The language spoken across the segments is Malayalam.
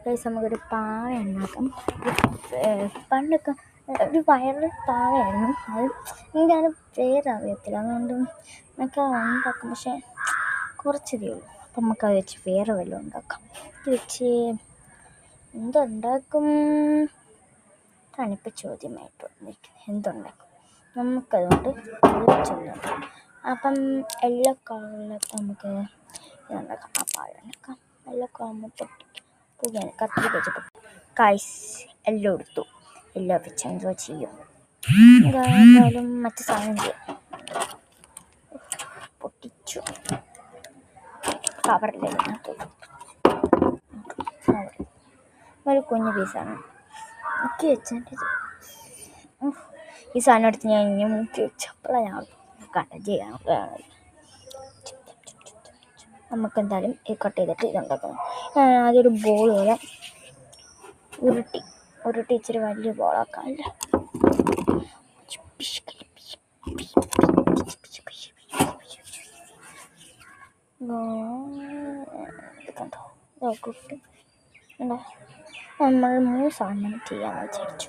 ഗൈസ് നമുക്കൊരു പാവ ഉണ്ടാക്കാം. പണ്ടൊക്കെ ഒരു വൈറൽ പാവയായിരുന്നു. അത് എനിക്കതിന് പേരറിയത്തില്ല, അതുകൊണ്ട് നമുക്ക് ഉണ്ടാക്കാം. പക്ഷേ കുറച്ചതേ ഉള്ളൂ. അപ്പം നമുക്കത് വെച്ച് വേറെ വല്ലതും ഉണ്ടാക്കാം. ഇത് വെച്ച് എന്തുണ്ടാക്കും? തണിപ്പ് ചോദ്യമായിട്ട് വന്നിരിക്കുന്നത്. എന്തുണ്ടാക്കും? നമുക്കതുകൊണ്ട് ചോദിച്ചുണ്ടാക്കാം. അപ്പം യെല്ലോ കളറിലൊക്കെ നമുക്ക് ഇതുണ്ടാക്കാം. ആ പാഴം ഉണ്ടാക്കാം. യെല്ലോ കളർ പുകയാണ് കത്തിരി വെച്ചിട്ട്. കായ്സ് എല്ലാം എടുത്തു. എല്ലാം വെച്ച് എന്തോ ചെയ്യും. എന്തായാലും മറ്റു സാധനം ചെയ്യും. പൊട്ടിച്ചു കവറിലേക്ക് ഒരു കുഞ്ഞു പീസാണ് മുക്കി വെച്ചിട്ട്. ഈ സാധനം എടുത്ത് ഞാൻ ഇനി മുക്കി വെച്ചപ്പോഴാണ് ഞാൻ കട്ട് ചെയ്യാൻ. നമുക്കെന്തായാലും ഈ കട്ട് ചെയ്തിട്ട് ഇതുണ്ടാക്കണം. അതൊരു ബോൾ പോലെ ഉരുട്ടി ഇച്ചിരി വലിയ ബോളാക്കാമല്ല. കണ്ടോ കുട്ടി ഉണ്ടോ? നമ്മൾ 3 സാധനം ചെയ്യാമെന്ന് വിചാരിച്ചു.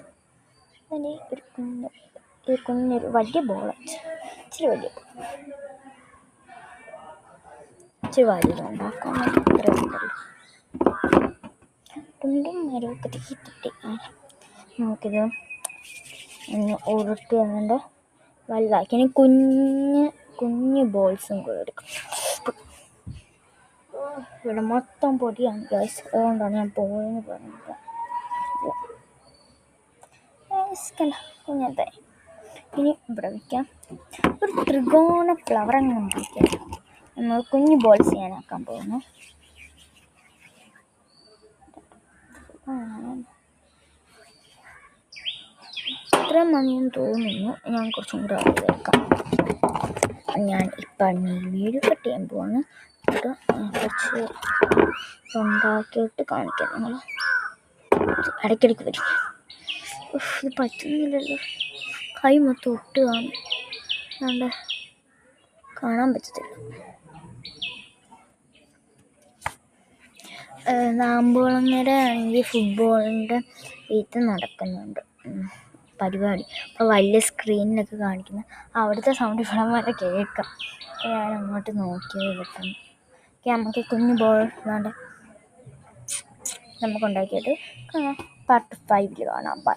അതിന് ഒരു കുഞ്ഞൊരു വലിയ ബോൾ ഇച്ചിരി വലുതുണ്ടാക്കാൻ ഇത്രയുണ്ടല്ലോ. രണ്ടും മരമൊക്കെ തീറ്റിട്ട് നമുക്കിത് ഒന്ന് ഉരുട്ടി അതുകൊണ്ട് വലുതാക്കി. ഇനി കുഞ്ഞ് ബോൾസും കൂടെ എടുക്കും. ഇവിടെ മൊത്തം പൊടിയാണ് ഗൈസ്, അതുകൊണ്ടാണ് ഞാൻ ബോളെന്ന് പറഞ്ഞത്. കുഞ്ഞത്തെ ഇനി ഇവിടെ വയ്ക്കാം. ഒരു ത്രികോണ ഫ്ലവർ അങ്ങനെ വയ്ക്കാം. നമ്മൾ കുഞ്ഞ് ബോൾസ് ചെയ്യാനാക്കാൻ പോകുന്നു. ഇത്ര മണിയെന്ന് തോന്നുന്നു. ഞാൻ കുറച്ചും കൂടെ വെക്കാം. ഞാൻ ഇപ്പം വീഡിയോ കട്ട് ചെയ്യാൻ പോവാണ്. കുറച്ച് ഉണ്ടാക്കിയിട്ട് കാണിക്കാം. നിങ്ങൾ ഇടയ്ക്കിടയ്ക്ക് വരും. ഇത് പറ്റുന്നില്ലല്ലോ, കൈ മൊത്തം ഒട്ടുകയാണ്. അതുകൊണ്ട് കാണാൻ പറ്റത്തില്ല. നാമ്പുകുളങ്ങര ആണെങ്കിൽ ഫുട്ബോളിൻ്റെ ഇത് നടക്കുന്നുണ്ട് പരിപാടി. അപ്പോൾ വലിയ സ്ക്രീനിലൊക്കെ കാണിക്കുന്ന അവിടുത്തെ സൗണ്ട് ഇവിടെ വരെ കേൾക്കാം. ഞാൻ അങ്ങോട്ട് നോക്കിയത് കിട്ടുന്നു. നമുക്ക് കുഞ്ഞു ബോൾ വേണ്ട നമുക്കുണ്ടാക്കിയിട്ട് കാണാം. പാർട്ട് 5 കാണാം. ബൈ.